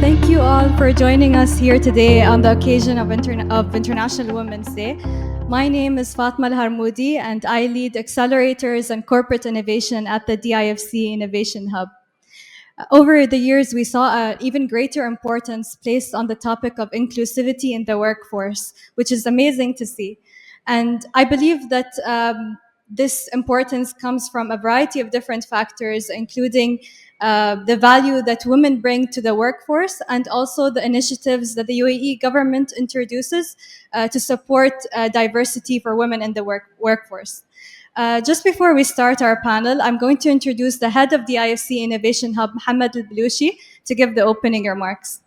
Thank you all for joining us here today on the occasion of International Women's Day. My name is Fatma Al-Harmoudi, and I lead accelerators and corporate innovation at the DIFC Innovation Hub. Over the years, we saw an even greater importance placed on the topic of inclusivity in the workforce, which is amazing to see. And I believe that this importance comes from a variety of different factors, including the value that women bring to the workforce and also the initiatives that the UAE government introduces to support diversity for women in the workforce. Just before we start our panel, I'm going to introduce the head of the IFC Innovation Hub, Mohammed Al-Belushi, to give the opening remarks.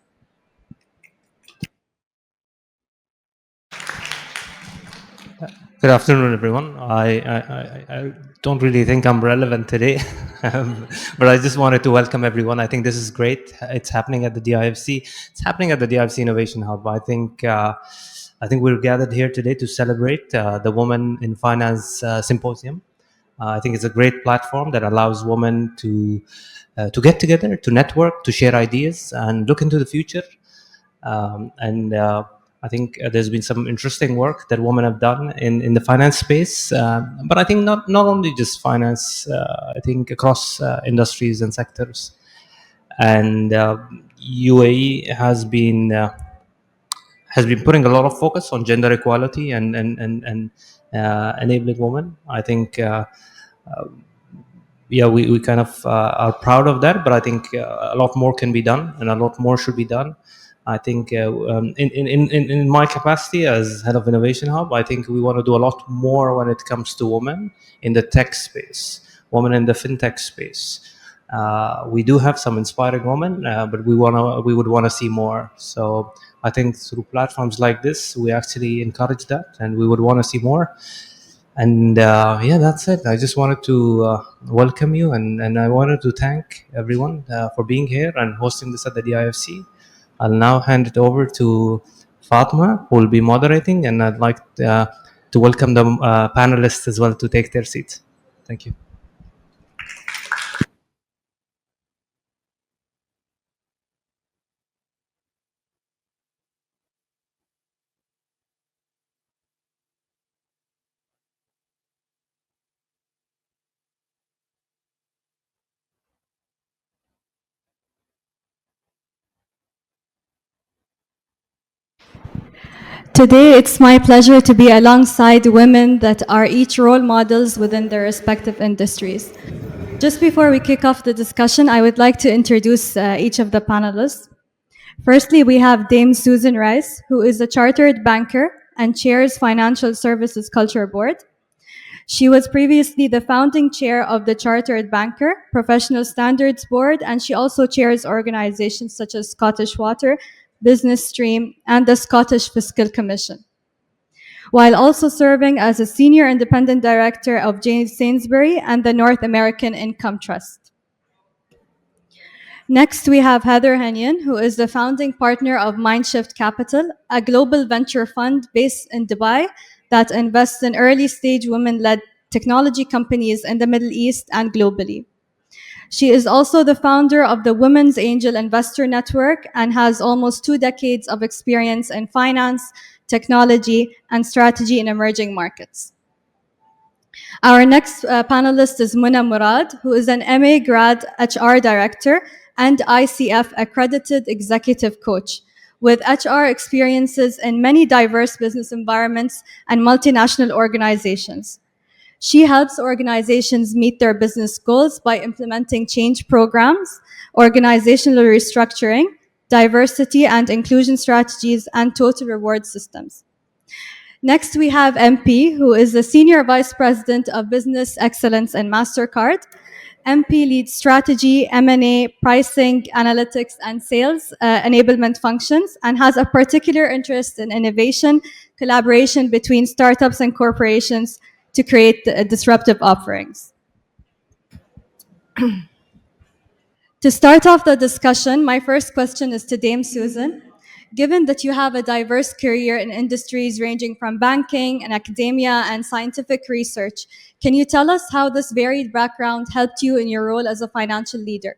Good afternoon, everyone. I don't really think I'm relevant today, but I just wanted to welcome everyone. I think this is great. It's happening at the DIFC. It's happening at the DIFC Innovation Hub. I think we're gathered here today to celebrate the Women in Finance Symposium. I think it's a great platform that allows women to get together, to network, to share ideas, and look into the future. I think there's been some interesting work that women have done in the finance space, but I think not only just finance. I think across industries and sectors, and UAE has been putting a lot of focus on gender equality and enabling women. I think. Yeah, we kind of are proud of that, but I think a lot more can be done and a lot more should be done. I think in my capacity as head of Innovation Hub, I think we want to do a lot more when it comes to women in the tech space, women in the fintech space. We do have some inspiring women, but we would want to see more. So I think through platforms like this, we actually encourage that, and we would want to see more. And yeah, that's it. I just wanted to welcome you, and I wanted to thank everyone for being here and hosting this at the DIFC. I'll now hand it over to Fatma, who will be moderating, and I'd like to welcome the panelists as well to take their seats. Thank you. Today, it's my pleasure to be alongside women that are each role models within their respective industries. Just before we kick off the discussion, I would like to introduce each of the panelists. Firstly, we have Dame Susan Rice, who is a chartered banker and chairs Financial Services Culture Board. She was previously the founding chair of the Chartered Banker Professional Standards Board, and she also chairs organizations such as Scottish Water, Business Stream, and the Scottish Fiscal Commission, while also serving as a senior independent director of James Sainsbury and the North American Income Trust. Next, we have Heather Henyon, who is the founding partner of Mindshift Capital, a global venture fund based in Dubai that invests in early-stage women-led technology companies in the Middle East and globally. She is also the founder of the Women's Angel Investor Network and has almost 2 decades of experience in finance, technology, and strategy in emerging markets. Our next panelist is Muna Murad, who is an MA grad HR director and ICF accredited executive coach with HR experiences in many diverse business environments and multinational organizations. She helps organizations meet their business goals by implementing change programs, organizational restructuring, diversity and inclusion strategies, and total reward systems. Next, we have MP, who is the Senior Vice President of Business Excellence in MasterCard. MP leads strategy, M&A, pricing, analytics, and sales enablement functions, and has a particular interest in innovation, collaboration between startups and corporations to create disruptive offerings. To start off the discussion, my first question is to Dame Susan. Given that you have a diverse career in industries ranging from banking and academia and scientific research, can you tell us how this varied background helped you in your role as a financial leader?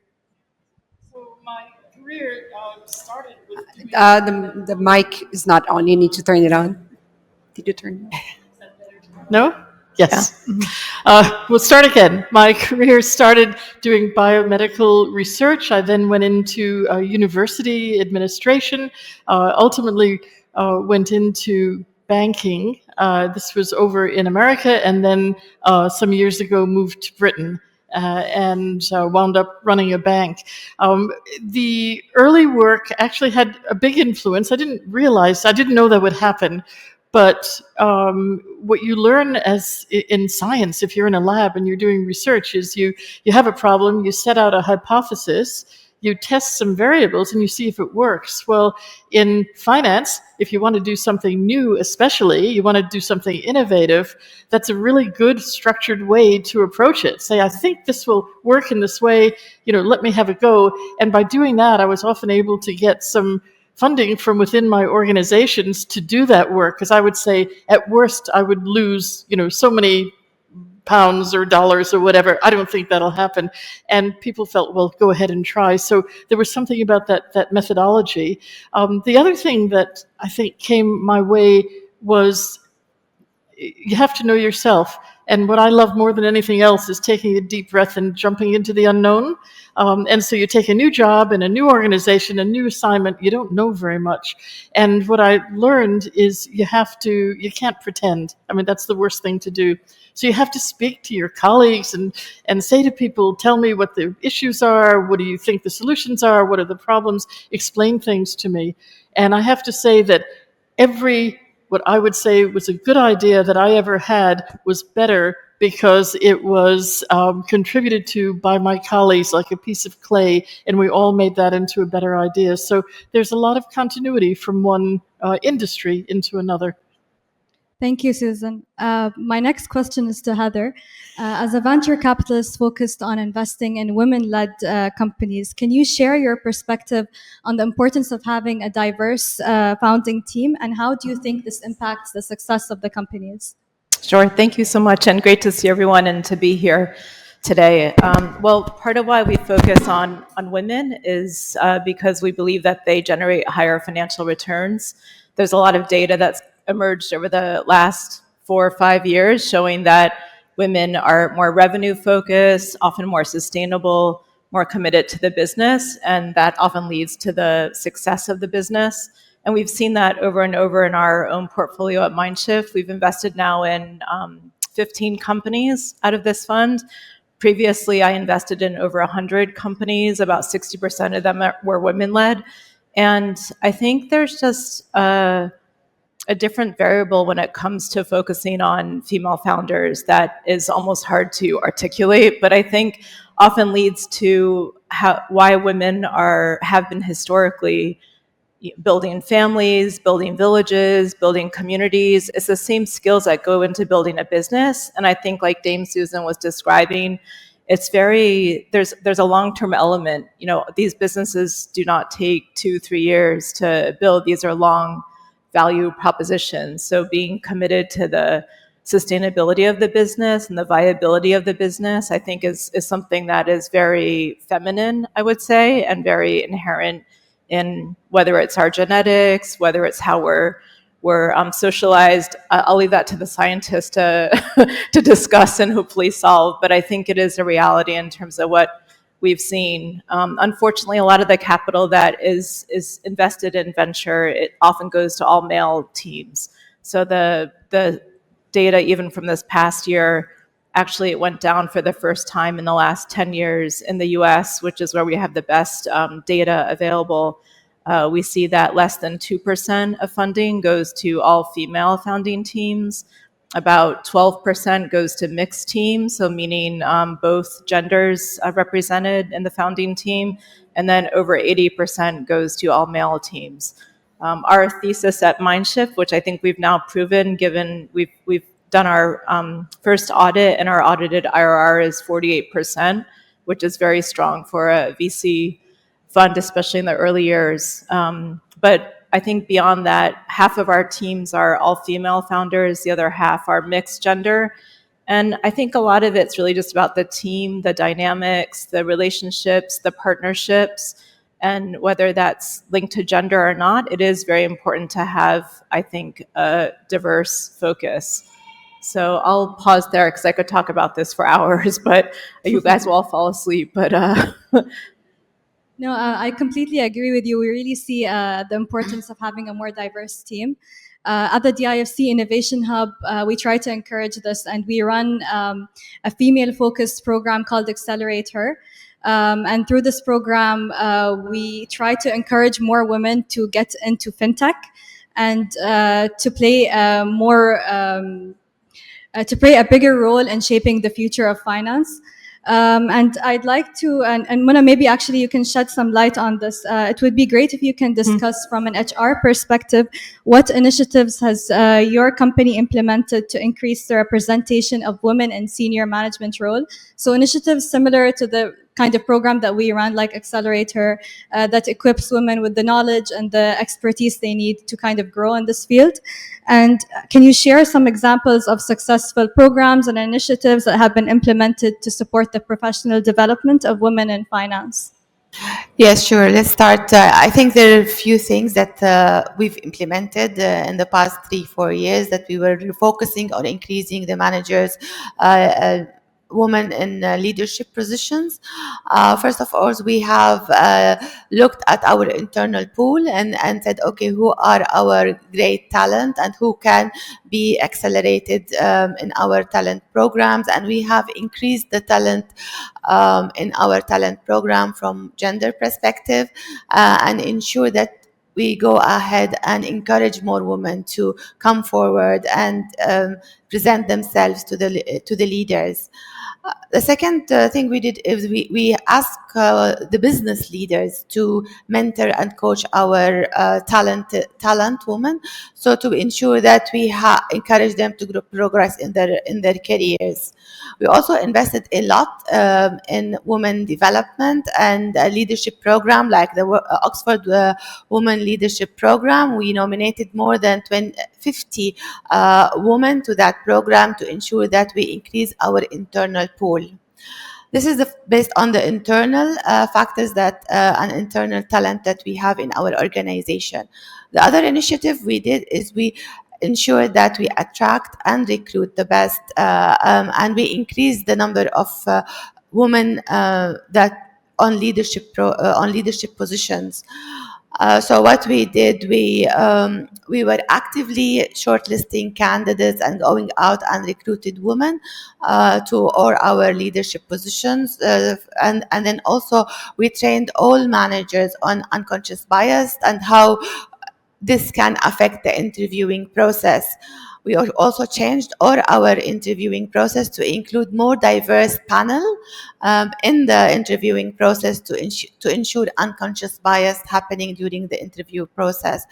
So my career started with doing... The mic is not on. You need to turn it on. Did you turn it on? No? Yes. We'll start again. My career started doing biomedical research. I then went into university administration, ultimately went into banking. This was over in America, and then some years ago moved to Britain. And wound up running a bank. The early work actually had a big influence. I didn't know that would happen. But what you learn as in science, if you're in a lab and you're doing research, is you have a problem, you set out a hypothesis, you test some variables, and you see if it works. Well, in finance, if you want to do something new, especially, you want to do something innovative, that's a really good structured way to approach it. Say, I think this will work in this way, let me have a go. And by doing that, I was often able to get some funding from within my organizations to do that work, because I would say at worst I would lose so many pounds or dollars or whatever. I don't think that'll happen. And people felt, well, go ahead and try. So there was something about that methodology. The other thing that I think came my way was you have to know yourself. And what I love more than anything else is taking a deep breath and jumping into the unknown. And so you take a new job in a new organization, a new assignment, you don't know very much. And what I learned is you can't pretend. I mean, that's the worst thing to do. So you have to speak to your colleagues and say to people, tell me what the issues are, what do you think the solutions are, what are the problems, explain things to me. And I have to say that what I would say was a good idea that I ever had was better because it was contributed to by my colleagues like a piece of clay, and we all made that into a better idea. So there's a lot of continuity from one industry into another. Thank you, Susan. My next question is to Heather. As a venture capitalist focused on investing in women-led companies, can you share your perspective on the importance of having a diverse founding team, and how do you think this impacts the success of the companies? Sure. Thank you so much, and great to see everyone and to be here today. Well, part of why we focus on women is because we believe that they generate higher financial returns. There's a lot of data that's emerged over the last 4 or 5 years showing that women are more revenue focused, often more sustainable, more committed to the business, and that often leads to the success of the business. And we've seen that over and over in our own portfolio at Mindshift. We've invested now in 15 companies out of this fund. Previously, I invested in over 100 companies. About 60% of them were women-led. And I think there's just a different variable when it comes to focusing on female founders that is almost hard to articulate, but I think often leads to why women have been historically building families, building villages, building communities. It's the same skills that go into building a business. And I think, like Dame Susan was describing, there's a long-term element. These businesses do not take 2-3 years to build. These are long value propositions. So being committed to the sustainability of the business and the viability of the business, I think is something that is very feminine, I would say, and very inherent in whether it's our genetics, whether it's how we're socialized. I'll leave that to the scientists to discuss and hopefully solve. But I think it is a reality in terms of what we've seen. Unfortunately, a lot of the capital that is invested in venture, it often goes to all male teams. So the data, even from this past year, actually it went down for the first time in the last 10 years in the US, which is where we have the best data available. We see that less than 2% of funding goes to all female founding teams. About 12% goes to mixed teams, so meaning both genders represented in the founding team, and then over 80% goes to all male teams. Our thesis at Mindshift, which I think we've now proven, given we've done our first audit, and our audited IRR is 48%, which is very strong for a VC fund, especially in the early years. But I think beyond that, half of our teams are all female founders, the other half are mixed gender. And I think a lot of it's really just about the team, the dynamics, the relationships, the partnerships. And whether that's linked to gender or not, it is very important to have, I think, a diverse focus. So I'll pause there because I could talk about this for hours, but you guys will all fall asleep. But No, I completely agree with you. We really see the importance of having a more diverse team. At the DIFC Innovation Hub, we try to encourage this, and we run a female-focused program called Accelerate Her. And through this program, we try to encourage more women to get into fintech and to play to play a bigger role in shaping the future of finance. And I'd like to, and Mona, maybe actually you can shed some light on this. It would be great if you can discuss from an HR perspective, what initiatives has your company implemented to increase the representation of women in senior management role? So initiatives similar to the kind of program that we run, like Accelerator, that equips women with the knowledge and the expertise they need to kind of grow in this field. And can you share some examples of successful programs and initiatives that have been implemented to support the professional development of women in finance? Yes, sure. Let's start. I think there are a few things that we've implemented in the past 3-4 years that we were focusing on increasing the managers' women in leadership positions. First of all, we have looked at our internal pool and said, okay, who are our great talent and who can be accelerated in our talent programs. And we have increased the talent in our talent program from gender perspective and ensure that we go ahead and encourage more women to come forward and present themselves to the leaders. The second thing we did is we asked the business leaders to mentor and coach our talent women, so to ensure that we encourage them to progress in their careers. We also invested a lot in women development and a leadership program like the Oxford Women Leadership Program. We nominated more than 50 women to that program to ensure that we increase our internal pool. This is based on the internal factors that and internal talent that we have in our organization. The other initiative we did is we ensure that we attract and recruit the best, and we increase the number of women that on leadership positions. So what we did, we were actively shortlisting candidates and going out and recruited women to all our leadership positions. And then also we trained all managers on unconscious bias and how this can affect the interviewing process. We also changed all our interviewing process to include more diverse panel in the interviewing process to ensure unconscious bias happening during the interview process.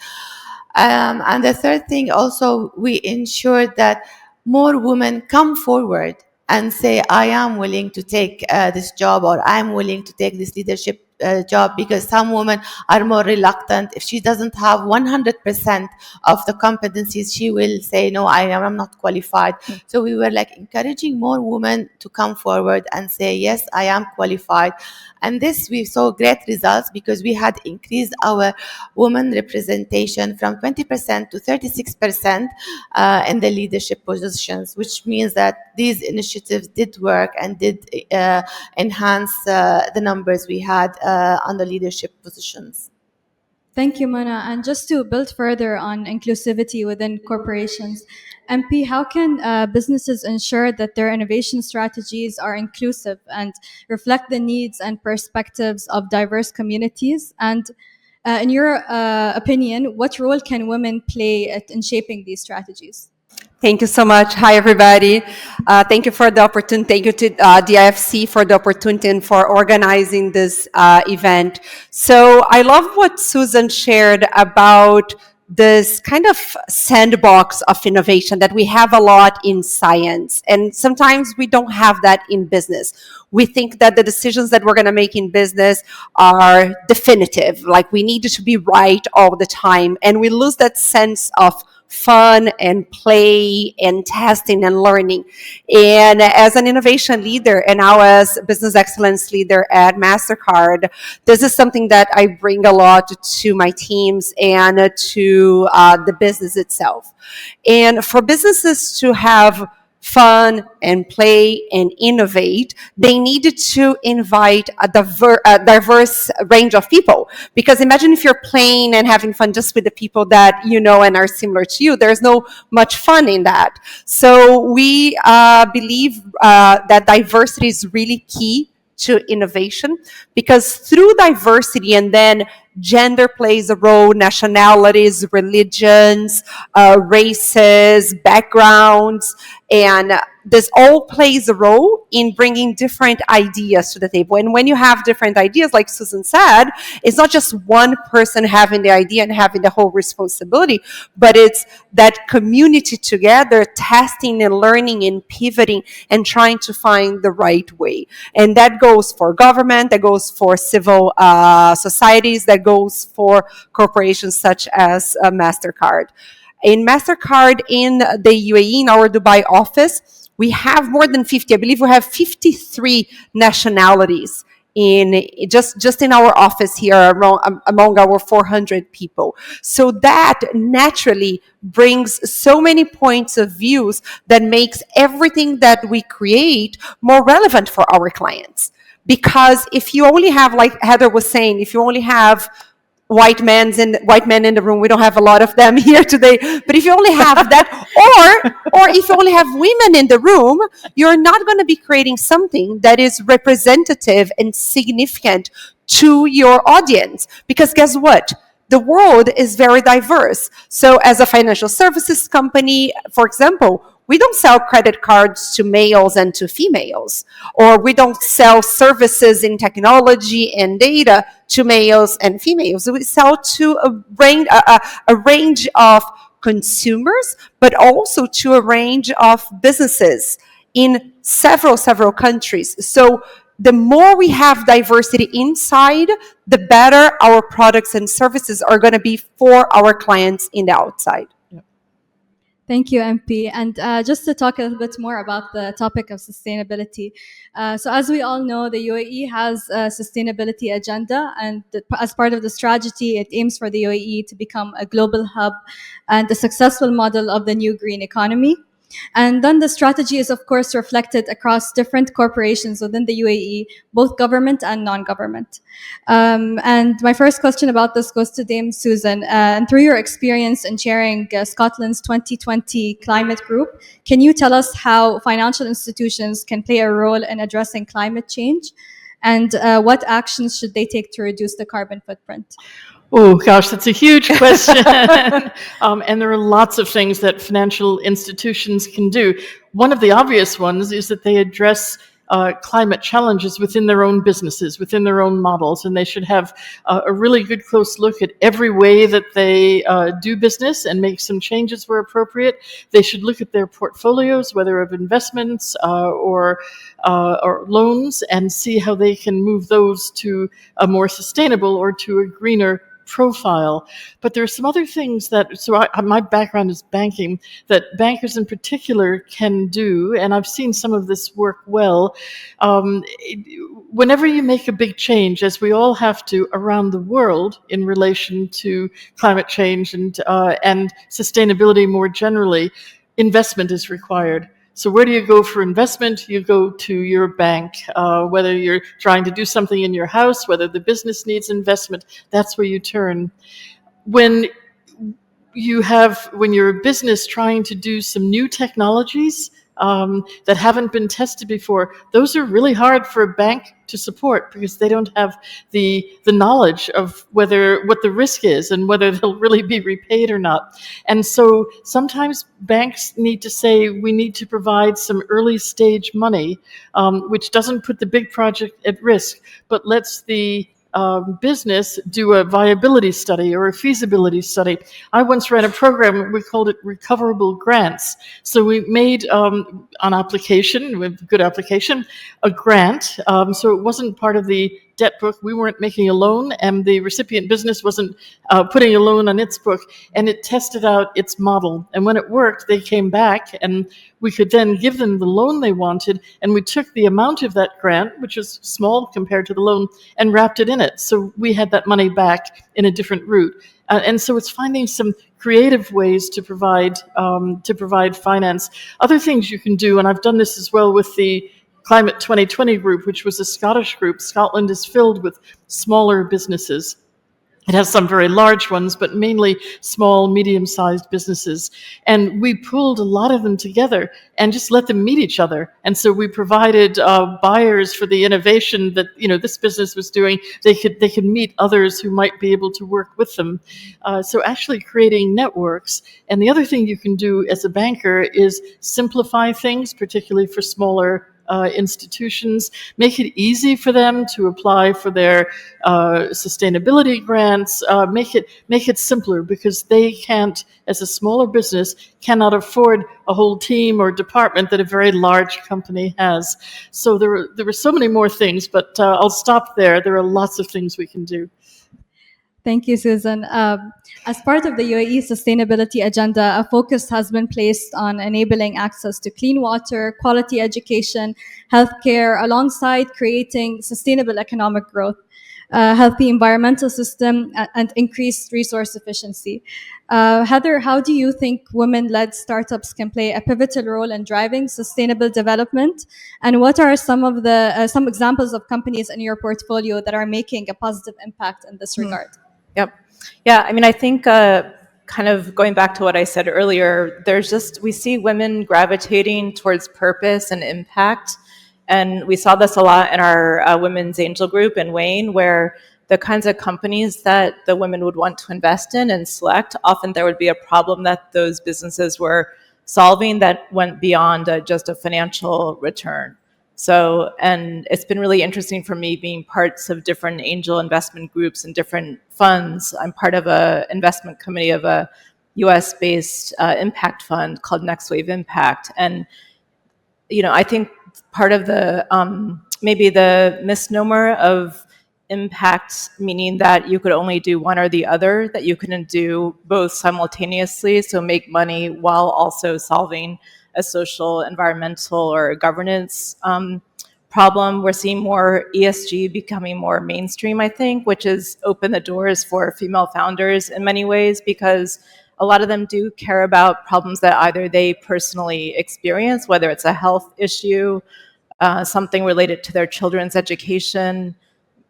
And the third thing also, we ensured that more women come forward and say, I am willing to take this job, or I'm willing to take this leadership job, because some women are more reluctant. If she doesn't have 100% of the competencies, she will say, no, I'm not qualified. So we were like encouraging more women to come forward and say, yes, I am qualified. And this, we saw great results because we had increased our women representation from 20% to 36% in the leadership positions, which means that these initiatives did work and did enhance the numbers we had on the leadership positions. Thank you, Mona. And just to build further on inclusivity within corporations, MP, how can businesses ensure that their innovation strategies are inclusive and reflect the needs and perspectives of diverse communities? And in your opinion, what role can women play in shaping these strategies? Thank you so much. Hi, everybody. Thank you for the opportunity. Thank you to DIFC for the opportunity and for organizing this event. So I love what Susan shared about this kind of sandbox of innovation that we have a lot in science. And sometimes we don't have that in business. We think that the decisions that we're going to make in business are definitive, like we need it to be right all the time. And we lose that sense of fun and play and testing and learning. And as an innovation leader and now as business excellence leader at MasterCard, this is something that I bring a lot to my teams and to the business itself. And for businesses to have fun and play and innovate, they needed to invite a diverse range of people. Because imagine if you're playing and having fun just with the people that you know and are similar to you, there's no much fun in that. So we believe that diversity is really key to innovation, because through diversity, and then gender plays a role, nationalities, religions, races, backgrounds, and this all plays a role in bringing different ideas to the table. And when you have different ideas, like Susan said, it's not just one person having the idea and having the whole responsibility, but it's that community together, testing and learning and pivoting and trying to find the right way. And that goes for government, that goes for civil societies, that goes for corporations such as MasterCard. In MasterCard in the UAE, in our Dubai office, we have more than 50, I believe we have 53 nationalities in just in our office here among our 400 people. So that naturally brings so many points of views that makes everything that we create more relevant for our clients. Because if you only have, like Heather was saying, if you only have white men in the room, we don't have a lot of them here today, but if you only have that, or if you only have women in the room, you're not going to be creating something that is representative and significant to your audience. Because guess what? The world is very diverse. So as a financial services company, for example, we don't sell credit cards to males and to females, or we don't sell services in technology and data to males and females. We sell to a range of consumers, but also to a range of businesses in several countries. So the more we have diversity inside, the better our products and services are going to be for our clients in the outside. Thank you, MP. And just to talk a little bit more about the topic of sustainability. So as we all know, the UAE has a sustainability agenda, and as part of the strategy, it aims for the UAE to become a global hub and a successful model of the new green economy. And then the strategy is, of course, reflected across different corporations within the UAE, both government and non-government. And my first question about this goes to Dame Susan. And through your experience in chairing Scotland's 2020 climate group, can you tell us how financial institutions can play a role in addressing climate change? And what actions should they take to reduce the carbon footprint? Oh, gosh, that's a huge question. And there are lots of things that financial institutions can do. One of the obvious ones is that they address climate challenges within their own businesses, within their own models, and they should have a really good close look at every way that they do business and make some changes where appropriate. They should look at their portfolios, whether of investments or loans, and see how they can move those to a more sustainable or to a greener profile. But there are some other things that, my background is banking, that bankers in particular can do, and I've seen some of this work well. Whenever you make a big change, as we all have to around the world in relation to climate change and sustainability more generally, investment is required. So where do you go for investment? You go to your bank, whether you're trying to do something in your house, whether the business needs investment, that's where you turn. When you're a business trying to do some new technologies that haven't been tested before, those are really hard for a bank to support because they don't have the knowledge of what the risk is and whether they'll really be repaid or not. And so sometimes banks need to say, we need to provide some early stage money, which doesn't put the big project at risk, but lets the business do a viability study or a feasibility study. I once ran a program, we called it recoverable grants. So we made an application, with good application, a grant. So it wasn't part of the debt book. We weren't making a loan, and the recipient business wasn't putting a loan on its book, and it tested out its model. And when it worked, they came back, and we could then give them the loan they wanted, and we took the amount of that grant, which was small compared to the loan, and wrapped it in it. So we had that money back in a different route. And so it's finding some creative ways to provide finance. Other things you can do, and I've done this as well with the Climate 2020 group, which was a Scottish group. Scotland is filled with smaller businesses. It has some very large ones, but mainly small, medium-sized businesses. And we pulled a lot of them together and just let them meet each other. And so we provided buyers for the innovation that this business was doing. They could meet others who might be able to work with them. So actually creating networks. And the other thing you can do as a banker is simplify things, particularly for smaller institutions, make it easy for them to apply for their sustainability grants, make it simpler, because they can't, as a smaller business, cannot afford a whole team or department that a very large company has. So there were so many more things, but I'll stop there. There are lots of things we can do. Thank you, Susan. As part of the UAE sustainability agenda, a focus has been placed on enabling access to clean water, quality education, healthcare, alongside creating sustainable economic growth, healthy environmental system, and increased resource efficiency. Heather, how do you think women-led startups can play a pivotal role in driving sustainable development? And what are some of the some examples of companies in your portfolio that are making a positive impact in this regard? Yep. Yeah, I mean, I think kind of going back to what I said earlier, we see women gravitating towards purpose and impact. And we saw this a lot in our women's angel group in Wayne, where the kinds of companies that the women would want to invest in and select, often there would be a problem that those businesses were solving that went beyond just a financial return. So, and it's been really interesting for me being parts of different angel investment groups and different funds. I'm part of an investment committee of a US-based impact fund called Next Wave Impact. And, I think part of the, maybe the misnomer of impact, meaning that you could only do one or the other, that you couldn't do both simultaneously, so make money while also solving a social, environmental, or governance problem. We're seeing more ESG becoming more mainstream, I think, which has opened the doors for female founders in many ways, because a lot of them do care about problems that either they personally experience, whether it's a health issue, something related to their children's education.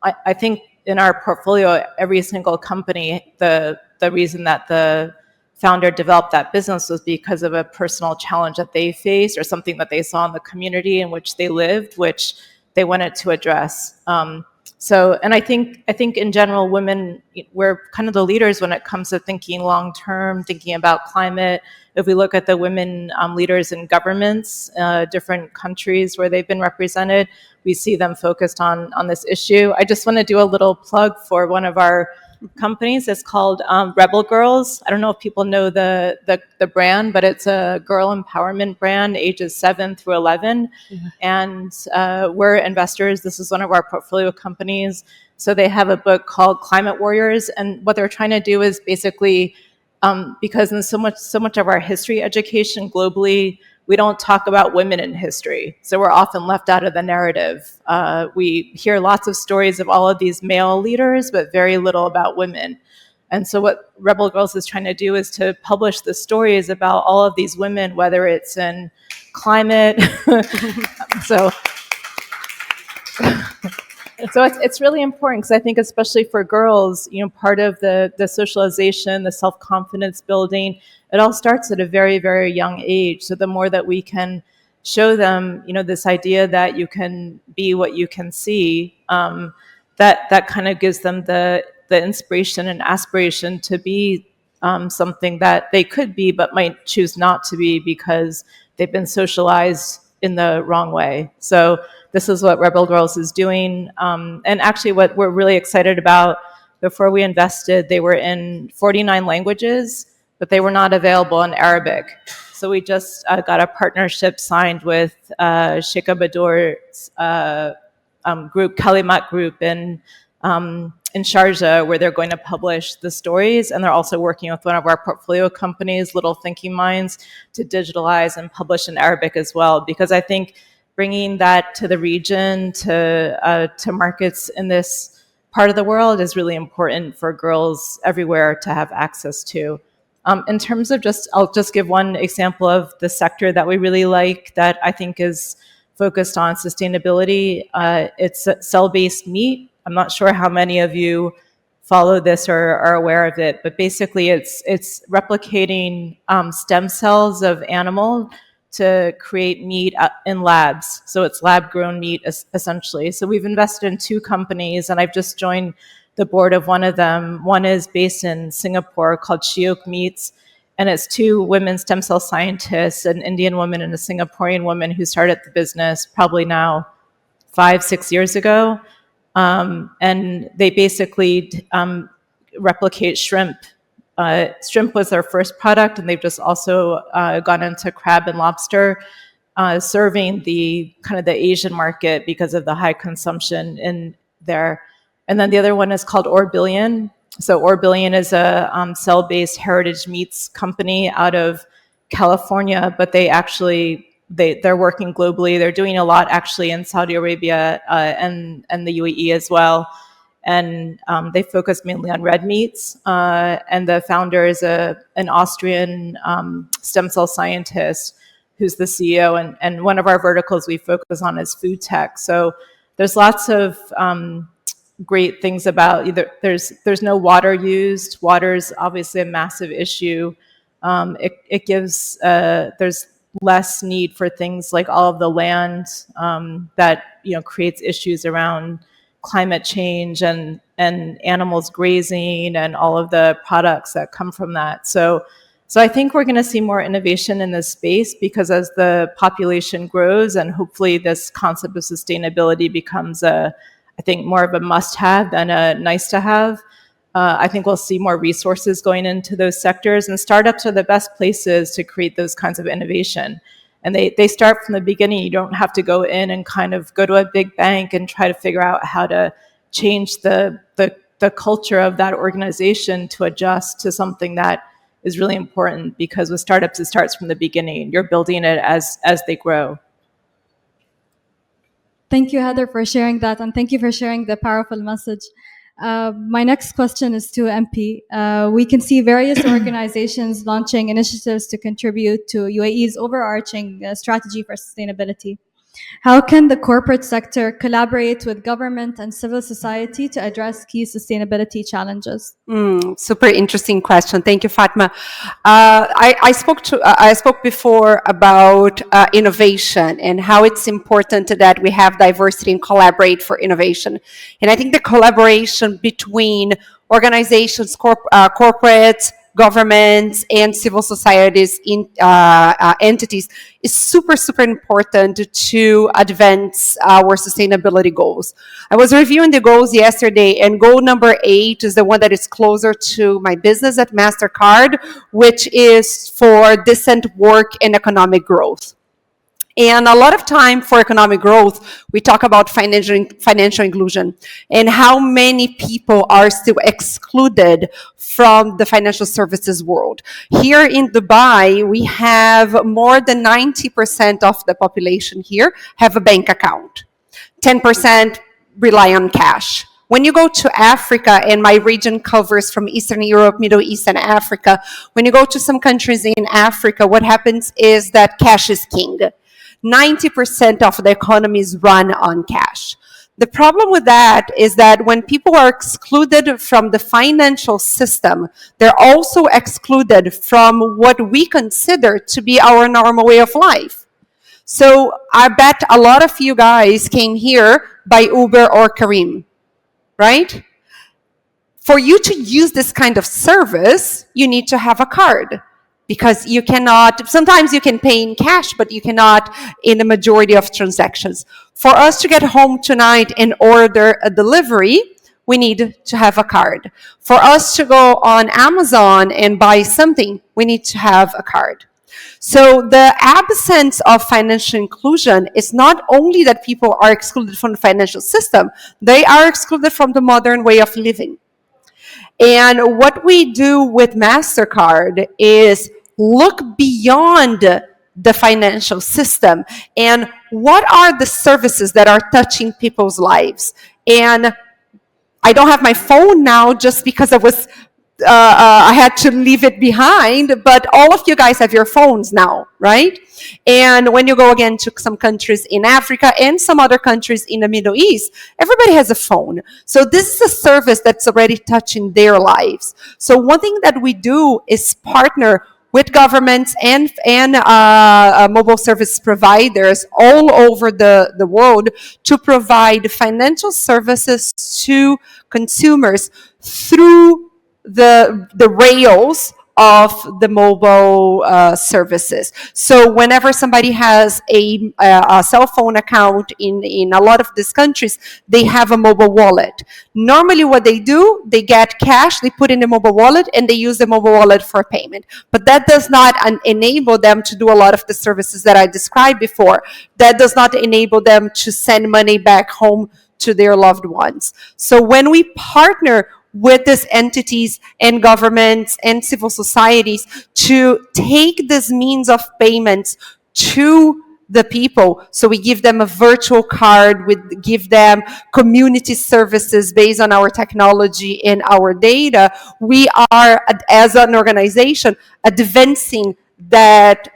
I think in our portfolio, every single company, the reason that the founder developed that business was because of a personal challenge that they faced or something that they saw in the community in which they lived, which they wanted to address. And I think in general, women, we're kind of the leaders when it comes to thinking long-term, thinking about climate. If we look at the women leaders in governments, different countries where they've been represented, we see them focused on this issue. I just want to do a little plug for one of our companies. It's called Rebel Girls. I don't know if people know the brand, but it's a girl empowerment brand, ages 7 through 11. Mm-hmm. And we're investors. This is one of our portfolio companies. So they have a book called Climate Warriors. And what they're trying to do is basically, because in so much of our history education globally, we don't talk about women in history. So we're often left out of the narrative. We hear lots of stories of all of these male leaders, but very little about women. And so what Rebel Girls is trying to do is to publish the stories about all of these women, whether it's in climate. So it's really important, because I think especially for girls, part of the socialization, the self-confidence building, it all starts at a very, very young age. So the more that we can show them, this idea that you can be what you can see, that kind of gives them the inspiration and aspiration to be something that they could be, but might choose not to be because they've been socialized in the wrong way. So this is what Rebel Girls is doing. And actually what we're really excited about, before we invested, they were in 49 languages, but they were not available in Arabic. So we just got a partnership signed with Sheikha Badur's group, Kalimat Group, in Sharjah, where they're going to publish the stories. And they're also working with one of our portfolio companies, Little Thinking Minds, to digitalize and publish in Arabic as well. Because I think bringing that to the region, to markets in this part of the world is really important for girls everywhere to have access to. In terms of I'll just give one example of the sector that we really like that I think is focused on sustainability. It's cell-based meat. I'm not sure how many of you follow this or are aware of it, but basically it's replicating stem cells of animal to create meat in labs. So it's lab-grown meat essentially. So we've invested in 2 companies, and I've just joined the board of one of them. One is based in Singapore called Shiok Meats, and it's 2 women stem cell scientists, an Indian woman and a Singaporean woman who started the business probably now 5-6 years ago. And they basically replicate shrimp. Shrimp was their first product, and they've just also gone into crab and lobster, serving the kind of the Asian market because of the high consumption in there. And then the other one is called Orbillion. So Orbillion is a cell-based heritage meats company out of California, but they're working globally. They're doing a lot actually in Saudi Arabia and the UAE as well. And they focus mainly on red meats. And the founder is an Austrian stem cell scientist who's the CEO. And one of our verticals we focus on is food tech. So there's lots of great things about there's no water used. Water is obviously a massive issue. It gives there's less need for things like all of the land that creates issues around climate change and animals grazing and all of the products that come from that. So I think we're going to see more innovation in this space because as the population grows and hopefully this concept of sustainability becomes I think more of a must-have than a nice-to-have. I think we'll see more resources going into those sectors, and startups are the best places to create those kinds of innovation. And they start from the beginning. You don't have to go in and kind of go to a big bank and try to figure out how to change the culture of that organization to adjust to something that is really important, because with startups, it starts from the beginning. You're building it as they grow. Thank you, Heather, for sharing that, and thank you for sharing the powerful message. My next question is to MP. We can see various organizations launching initiatives to contribute to UAE's overarching strategy for sustainability. How can the corporate sector collaborate with government and civil society to address key sustainability challenges? Super interesting question. Thank you, Fatma. I spoke before about innovation and how it's important that we have diversity and collaborate for innovation. And I think the collaboration between organizations, corporates, governments, and civil societies entities is super, super important to advance our sustainability goals. I was reviewing the goals yesterday, and goal number 8 is the one that is closer to my business at MasterCard, which is for decent work and economic growth. And a lot of time for economic growth, we talk about financial inclusion and how many people are still excluded from the financial services world. Here in Dubai, we have more than 90% of the population here have a bank account. 10% rely on cash. When you go to Africa, and my region covers from Eastern Europe, Middle East, and Africa, when you go to some countries in Africa, what happens is that cash is king. 90% of the economy is run on cash. The problem with that is that when people are excluded from the financial system, they're also excluded from what we consider to be our normal way of life. So I bet a lot of you guys came here by Uber or Kareem, right? For you to use this kind of service, you need to have a card. Because you cannot, sometimes you can pay in cash, but you cannot in the majority of transactions. For us to get home tonight and order a delivery, we need to have a card. For us to go on Amazon and buy something, we need to have a card. So the absence of financial inclusion is not only that people are excluded from the financial system, they are excluded from the modern way of living. And what we do with MasterCard is look beyond the financial system and what are the services that are touching people's lives. And I don't have my phone now just because I had to leave it behind, but all of you guys have your phones now, right? And when you go again to some countries in Africa and some other countries in the Middle East, everybody has a phone. So this is a service that's already touching their lives. So one thing that we do is partner with governments and mobile service providers all over the world to provide financial services to consumers through the rails of the mobile services. So whenever somebody has a cell phone account in a lot of these countries, they have a mobile wallet. Normally what they do, they get cash, they put in the mobile wallet, and they use the mobile wallet for payment. But that does not enable them to do a lot of the services that I described before. That does not enable them to send money back home to their loved ones. So when we partner with these entities and governments and civil societies to take this means of payments to the people. So we give them a virtual card, we give them community services based on our technology and our data. We are, as an organization, advancing that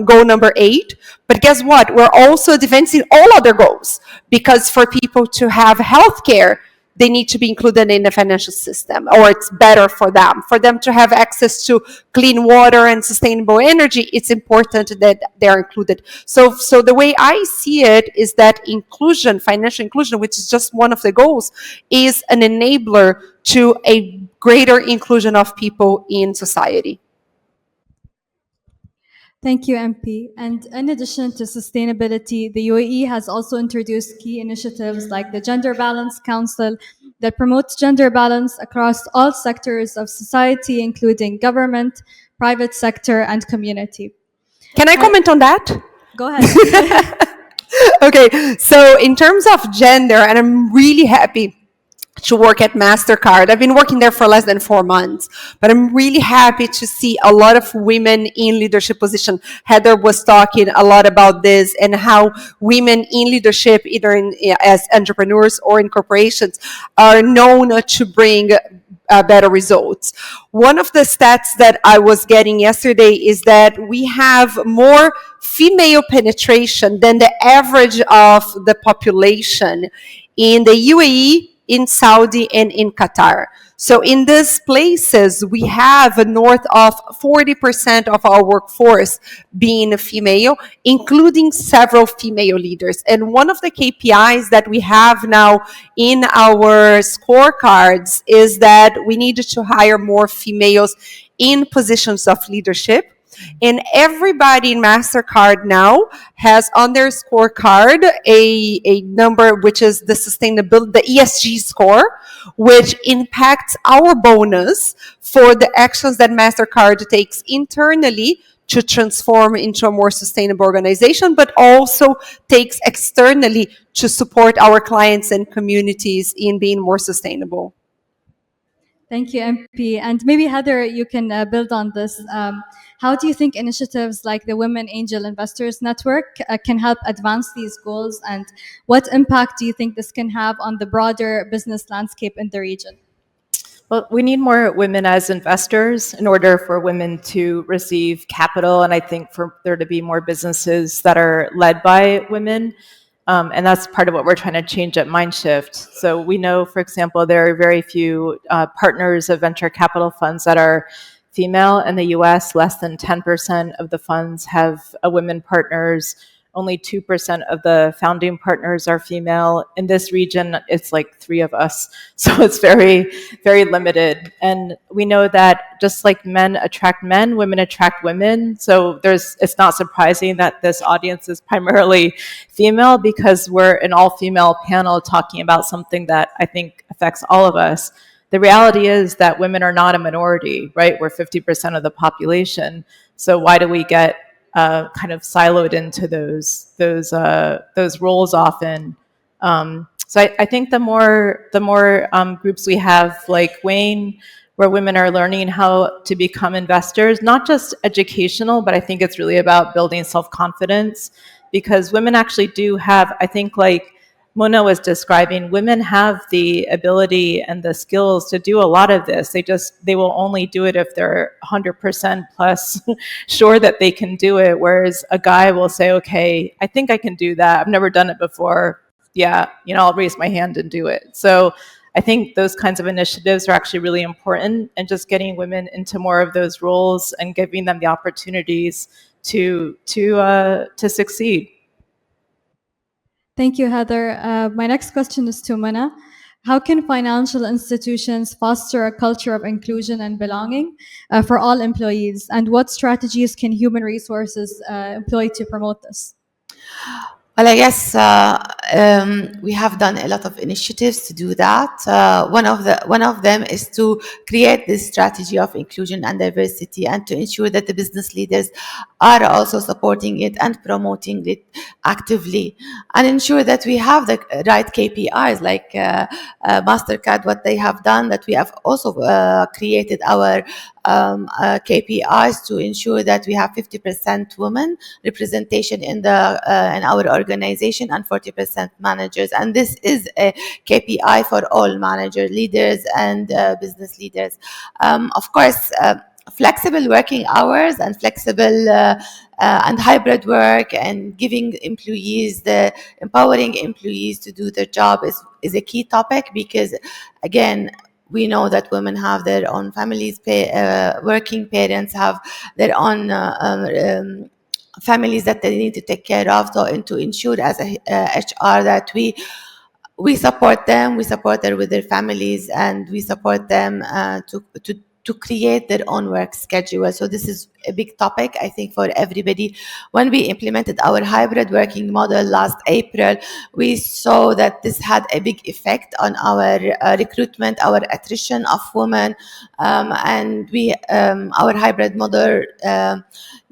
goal number 8. But guess what? We're also advancing all other goals, because for people to have healthcare, they need to be included in the financial system, or it's better for them. For them to have access to clean water and sustainable energy, it's important that they're included. So the way I see it is that inclusion, financial inclusion, which is just one of the goals, is an enabler to a greater inclusion of people in society. Thank you, MP. And in addition to sustainability, the UAE has also introduced key initiatives like the Gender Balance Council that promotes gender balance across all sectors of society, including government, private sector, and community. Can I comment on that? Go ahead. Okay, so in terms of gender, and I'm really happy to work at MasterCard. I've been working there for less than 4 months, but I'm really happy to see a lot of women in leadership position. Heather was talking a lot about this and how women in leadership, either as entrepreneurs or in corporations, are known to bring better results. One of the stats that I was getting yesterday is that we have more female penetration than the average of the population in the UAE, in Saudi, and in Qatar. So in these places, we have north of 40% of our workforce being female, including several female leaders. And one of the KPIs that we have now in our scorecards is that we need to hire more females in positions of leadership. And everybody in MasterCard now has on their scorecard a number which is the sustainability, the ESG score, which impacts our bonus for the actions that MasterCard takes internally to transform into a more sustainable organization, but also takes externally to support our clients and communities in being more sustainable. Thank you, MP. And maybe, Heather, you can build on this. How do you think initiatives like the Women Angel Investors Network can help advance these goals? And what impact do you think this can have on the broader business landscape in the region? Well, we need more women as investors in order for women to receive capital, and I think for there to be more businesses that are led by women. And that's part of what we're trying to change at Mindshift. So we know, for example, there are very few partners of venture capital funds that are female. In the US, less than 10% of the funds have women partners. Only 2% of the founding partners are female. In this region, it's like 3 of us. So it's very, very limited. And we know that just like men attract men, women attract women. So it's not surprising that this audience is primarily female, because we're an all-female panel talking about something that I think affects all of us. the reality is that women are not a minority, right? We're 50% of the population. So why do we get kind of siloed into those roles often? So I think the more groups we have like Wayne, where women are learning how to become investors, not just educational, but I think it's really about building self-confidence, because women actually do have, I think, like Mona was describing, women have the ability and the skills to do a lot of this. They will only do it if they're 100% plus sure that they can do it. Whereas a guy will say, okay, I think I can do that. I've never done it before. Yeah, I'll raise my hand and do it. So I think those kinds of initiatives are actually really important, and just getting women into more of those roles and giving them the opportunities to succeed. Thank you, Heather. My next question is to Mana. How can financial institutions foster a culture of inclusion and belonging for all employees? And what strategies can human resources employ to promote this? Well, I guess we have done a lot of initiatives to do that. One of them is to create this strategy of inclusion and diversity, and to ensure that the business leaders are also supporting it and promoting it actively, and ensure that we have the right KPIs, like Mastercard, what they have done, that we have also created our KPIs to ensure that we have 50% women representation in our organization and 40% managers. And this is a KPI for all managers, leaders, and business leaders. Of course, flexible working hours and flexible and hybrid work, and giving employees empowering employees to do their job is a key topic, because again, we know that women have their own families, working parents have their own families that they need to take care of. So, and to ensure as a HR that we support them, we support them with their families, and we support them to create their own work schedule. So this is a big topic, I think, for everybody. When we implemented our hybrid working model last April, we saw that this had a big effect on our recruitment, our attrition of women, and our hybrid model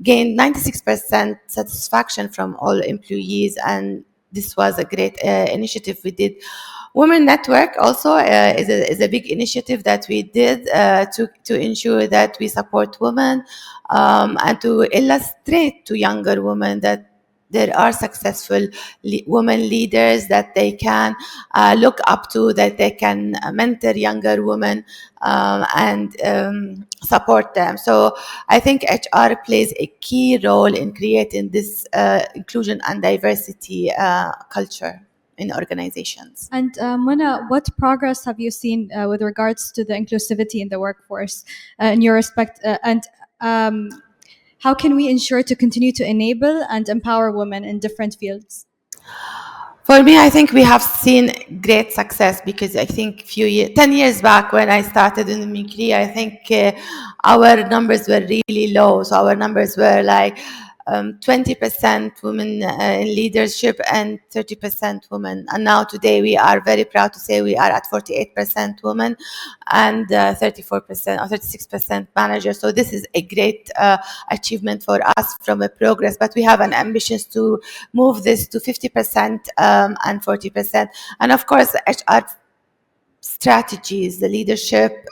gained 96% satisfaction from all employees, and this was a great initiative we did. Women Network also is a big initiative that we did to ensure that we support women and to illustrate to younger women that there are successful women leaders that they can look up to, that they can mentor younger women and support them. So I think HR plays a key role in creating this inclusion and diversity culture in organizations. And Mona, what progress have you seen with regards to the inclusivity in the workforce in your respect? And how can we ensure to continue to enable and empower women in different fields? For me, I think we have seen great success, because I think 10 years back when I started in my career, I think our numbers were really low. So our numbers were like 20% women in leadership and 30% women. And now today we are very proud to say we are at 48% women and 34% or 36% managers. So this is a great achievement for us from a progress, but we have an ambition to move this to 50% and 40%. And of course, HR strategies, the leadership,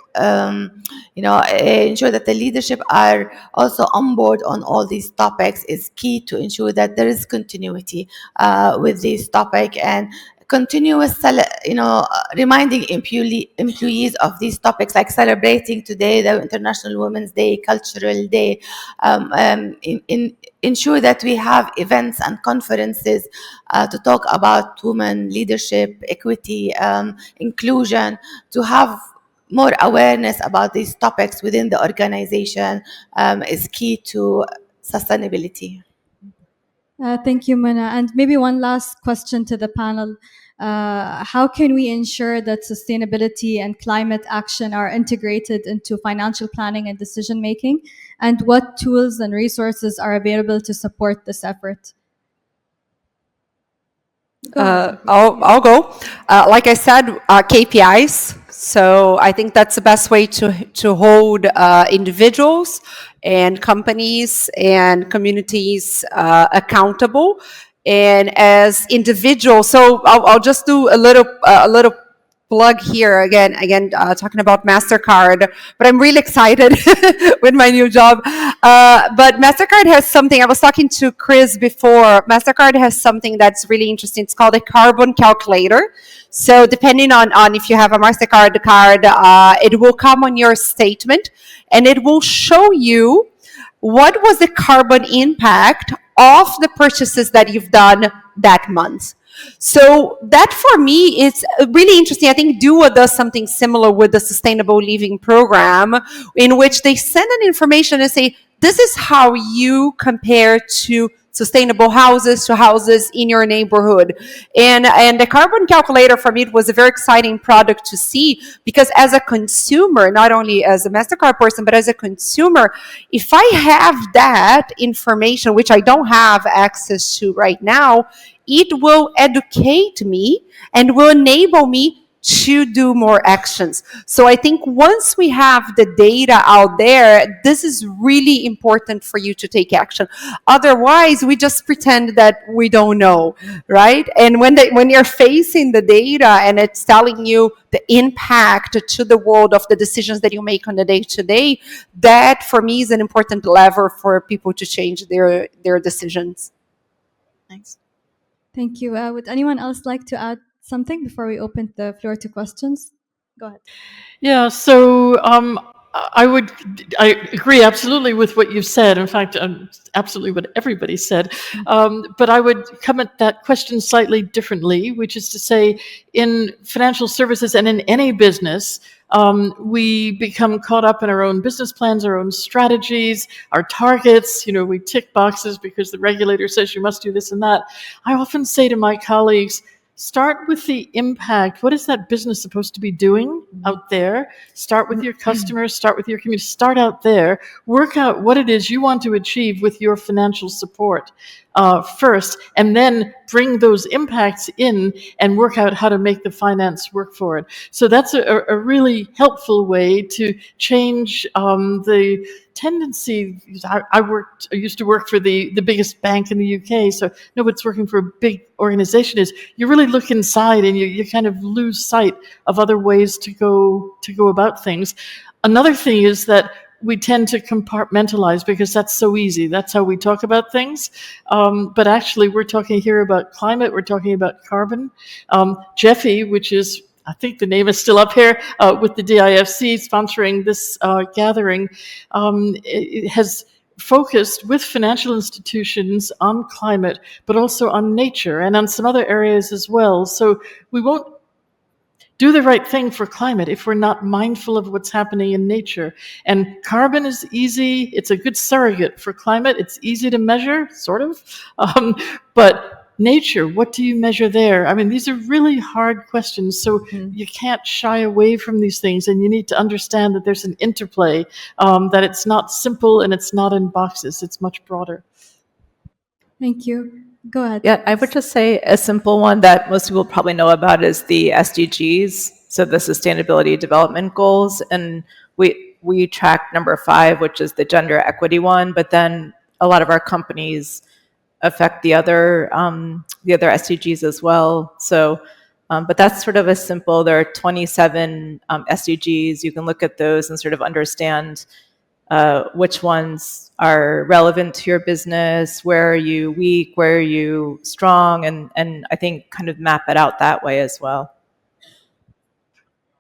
ensure that the leadership are also on board on all these topics is key to ensure that there is continuity with this topic, and continuous, reminding employees of these topics, like celebrating today the International Women's Day, Cultural Day, ensure that we have events and conferences to talk about women leadership, equity, inclusion, to have more awareness about these topics within the organization is key to sustainability. Thank you, Mana. And maybe one last question to the panel. How can we ensure that sustainability and climate action are integrated into financial planning and decision making? And what tools and resources are available to support this effort? I'll go. Like I said, KPIs. So I think that's the best way to hold individuals and companies and communities accountable. And as individuals, so I'll just do a little plug here again talking about MasterCard, but I'm really excited with my new job. But MasterCard has something, I was talking to Chris before, MasterCard has something that's really interesting. It's called a carbon calculator. So depending on if you have a MasterCard card, it will come on your statement and it will show you what was the carbon impact of the purchases that you've done that month. So that for me is really interesting. I think DUA does something similar with the Sustainable Living Program, in which they send an information and say, this is how you compare to sustainable houses, to houses in your neighborhood. And the carbon calculator for me, it was a very exciting product to see, because as a consumer, not only as a MasterCard person, but as a consumer, if I have that information, which I don't have access to right now, it will educate me and will enable me to do more actions. So I think once we have the data out there, this is really important for you to take action. Otherwise, we just pretend that we don't know, right? And when you're facing the data and it's telling you the impact to the world of the decisions that you make on the day-to-day, that for me is an important lever for people to change their decisions. Thanks. Thank you. Would anyone else like to add something before we open the floor to questions? Go ahead. Yeah, so I agree absolutely with what you said. In fact, absolutely what everybody said. But I would come at that question slightly differently, which is to say, in financial services and in any business, we become caught up in our own business plans, our own strategies, our targets. You know, we tick boxes because the regulator says you must do this and that. I often say to my colleagues, start with the impact. What is that business supposed to be doing out there? Start with your customers, start with your community, start out there, work out what it is you want to achieve with your financial support first, and then bring those impacts in and work out how to make the finance work for it. So that's a really helpful way to change the tendency. I used to work for the biggest bank in the UK, so know what's working for a big organization is you really look inside and you kind of lose sight of other ways to go about things. Another thing is that we tend to compartmentalize because that's so easy. That's how we talk about things. But actually, we're talking here about climate. We're talking about carbon. GEFI, which is, I think the name is still up here, with the DIFC sponsoring this gathering, it has focused with financial institutions on climate, but also on nature and on some other areas as well. So we won't do the right thing for climate if we're not mindful of what's happening in nature. And carbon is easy. It's a good surrogate for climate. It's easy to measure, sort of. But nature, what do you measure there? I mean, these are really hard questions. So you can't shy away from these things. And you need to understand that there's an interplay, that it's not simple and it's not in boxes. It's much broader. Thank you. Go ahead. Yeah, I would just say a simple one that most people probably know about is the SDGs, so the Sustainability Development Goals, and we track number 5, which is the gender equity one. But then a lot of our companies affect the other SDGs as well. So, but that's sort of a simple. There are 27 SDGs. You can look at those and sort of understand which ones are relevant to your business, where are you weak, where are you strong, and I think kind of map it out that way as well.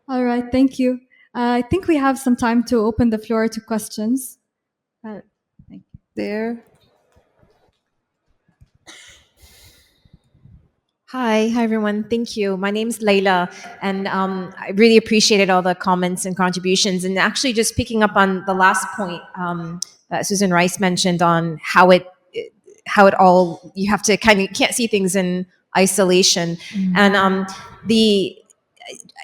All right, thank you. I think we have some time to open the floor to questions. Thank you. There. Hi everyone. Thank you. My name's Layla, and I really appreciated all the comments and contributions. And actually, just picking up on the last point that Susan Rice mentioned on how it all, you have to kind of can't see things in isolation. And I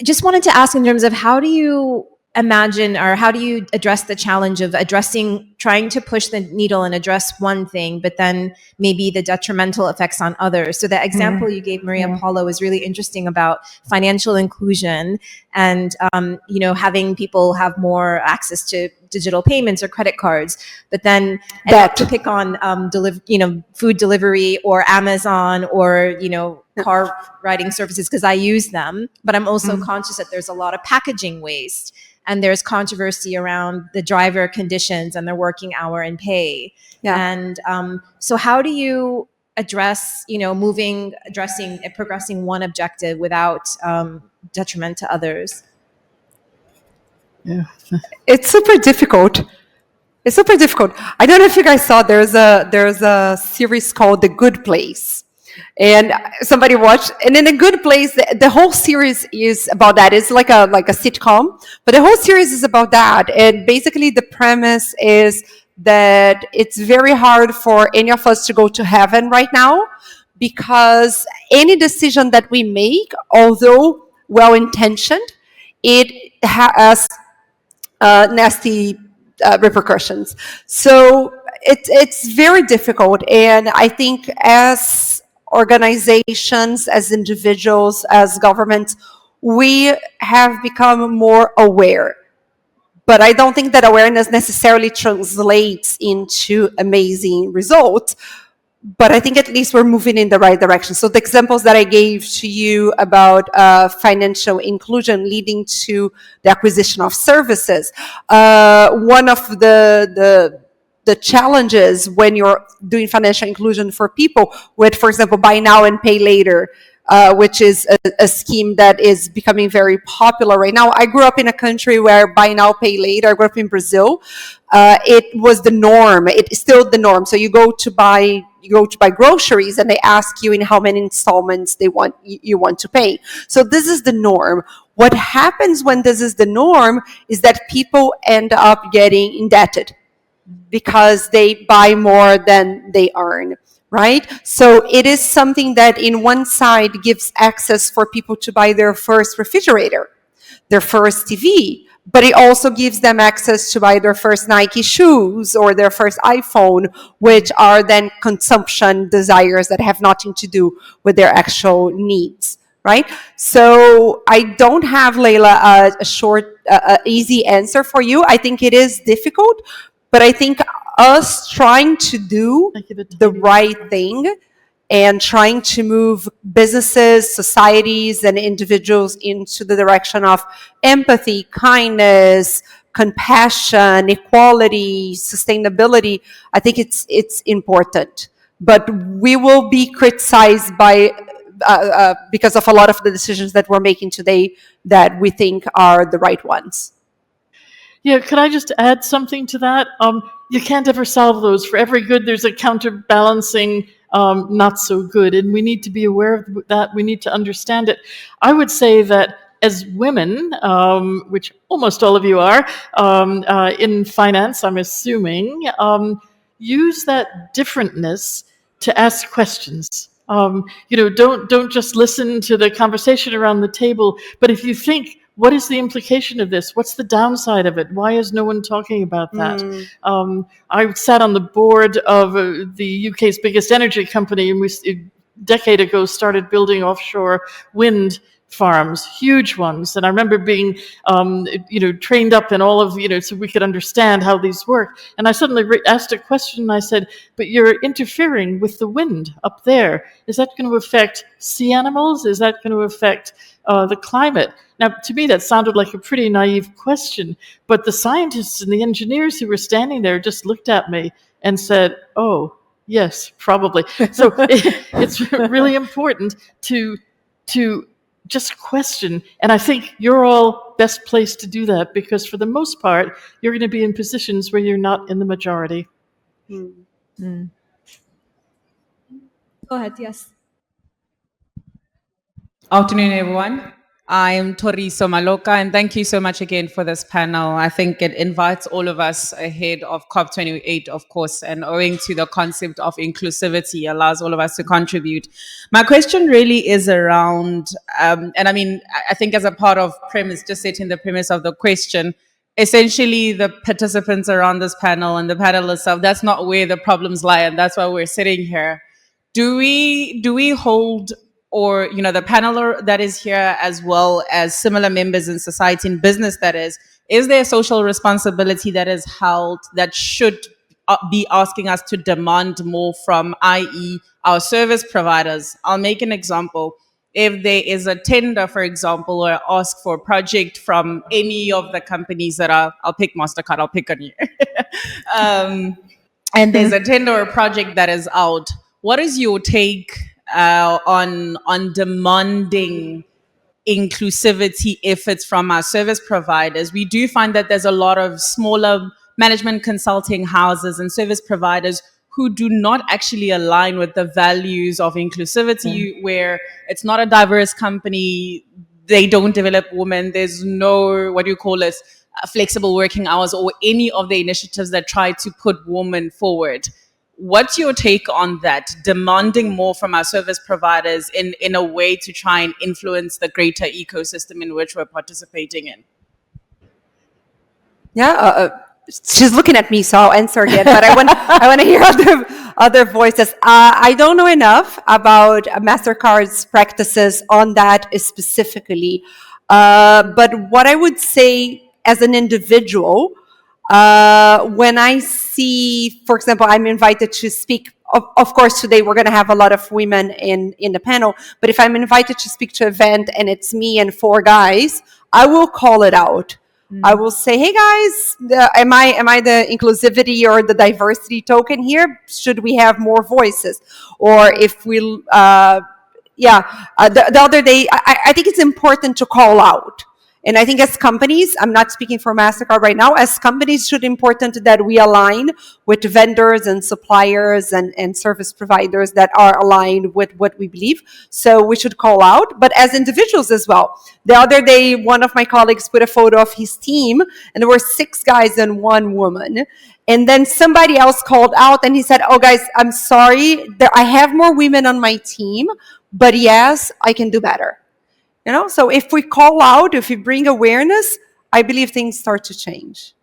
just wanted to ask in terms of how do you imagine, or how do you address the challenge of trying to push the needle and address one thing, but then maybe the detrimental effects on others? So the example you gave, Maria Paula, was really interesting about financial inclusion and, having people have more access to digital payments or credit cards, but then not to pick on, food delivery or Amazon or, car riding services, because I use them, but I'm also conscious that there's a lot of packaging waste. And there's controversy around the driver conditions and their working hour and pay. Yeah. And so how do you address, progressing one objective without detriment to others? Yeah. It's super difficult. It's super difficult. I don't know if you guys saw, there's a series called The Good Place. And somebody watched, and in A Good Place, the whole series is about that. It's like a sitcom, but the whole series is about that. And basically the premise is that it's very hard for any of us to go to heaven right now, because any decision that we make, although well-intentioned, it has nasty repercussions. So it's very difficult. And I think as organizations, as individuals, as governments, we have become more aware. But I don't think that awareness necessarily translates into amazing results. But I think at least we're moving in the right direction. So the examples that I gave to you about financial inclusion leading to the acquisition of services, one of the challenges when you're doing financial inclusion for people with, for example, buy now and pay later, which is a scheme that is becoming very popular right now. I grew up in a country where buy now, pay later. I grew up in Brazil. It was the norm. It's still the norm. So you go to buy groceries and they ask you in how many installments you want to pay. So this is the norm. What happens when this is the norm is that people end up getting indebted because they buy more than they earn, right? So it is something that in one side gives access for people to buy their first refrigerator, their first TV, but it also gives them access to buy their first Nike shoes or their first iPhone, which are then consumption desires that have nothing to do with their actual needs, right? So I don't have, Leila, a short, easy answer for you. I think it is difficult, but I think us trying to do the right thing and trying to move businesses, societies, and individuals into the direction of empathy, kindness, compassion, equality, sustainability, I think it's important. But we will be criticized by because of a lot of the decisions that we're making today that we think are the right ones. Yeah, could I just add something to that? You can't ever solve those. For every good, there's a counterbalancing not so good, and we need to be aware of that. We need to understand it. I would say that as women, which almost all of you are, in finance, I'm assuming, use that differentness to ask questions. Don't just listen to the conversation around the table, but if you think, what is the implication of this? What's the downside of it? Why is no one talking about that? I sat on the board of the UK's biggest energy company, and we a decade ago started building offshore wind farms, huge ones. And I remember being, trained up in all of, so we could understand how these work. And I suddenly asked a question. I said, but you're interfering with the wind up there. Is that going to affect sea animals? Is that going to affect the climate? Now, to me, that sounded like a pretty naive question. But the scientists and the engineers who were standing there just looked at me and said, oh, yes, probably. So it's really important to just question. And I think you're all best placed to do that because for the most part, you're going to be in positions where you're not in the majority. Go ahead, yes. Afternoon, everyone. I'm Toriso Maloka, and thank you so much again for this panel. I think it invites all of us ahead of COP28, of course, and owing to the concept of inclusivity, allows all of us to contribute. My question really is around, and I mean, I think as a part of premise, just setting the premise of the question, essentially the participants around this panel and the panel itself, that's not where the problems lie, and that's why we're sitting here. Do we hold, or the panel that is here, as well as similar members in society and business, that is there a social responsibility that is held that should be asking us to demand more from, i.e. our service providers? I'll make an example. If there is a tender, for example, or ask for a project from any of the companies that I'll pick MasterCard, I'll pick on you. And there's a tender or project that is out. What is your take on demanding inclusivity efforts from our service providers? We do find that there's a lot of smaller management consulting houses and service providers who do not actually align with the values of inclusivity, where it's not a diverse company, they don't develop women, there's no, what do you call it, flexible working hours, or any of the initiatives that try to put women forward. What's your take on that? Demanding more from our service providers in a way to try and influence the greater ecosystem in which we're participating in. Yeah, she's looking at me, so I'll answer again. But I want to hear other voices. I don't know enough about Mastercard's practices on that specifically. But what I would say as an individual, when I see, for example, I'm invited to speak. Of course, today we're going to have a lot of women in the panel. But if I'm invited to speak to an event and it's me and 4 guys, I will call it out. I will say, "Hey guys, am I the inclusivity or the diversity token here? Should we have more voices?" Or if we, the other day, I think it's important to call out. And I think as companies, I'm not speaking for MasterCard right now, as companies, should important that we align with vendors and suppliers and service providers that are aligned with what we believe. So we should call out, but as individuals as well. The other day, one of my colleagues put a photo of his team, and there were 6 guys and 1 woman. And then somebody else called out and he said, "Oh guys, I'm sorry, I have more women on my team, but yes, I can do better." So if we call out, if we bring awareness, I believe things start to change.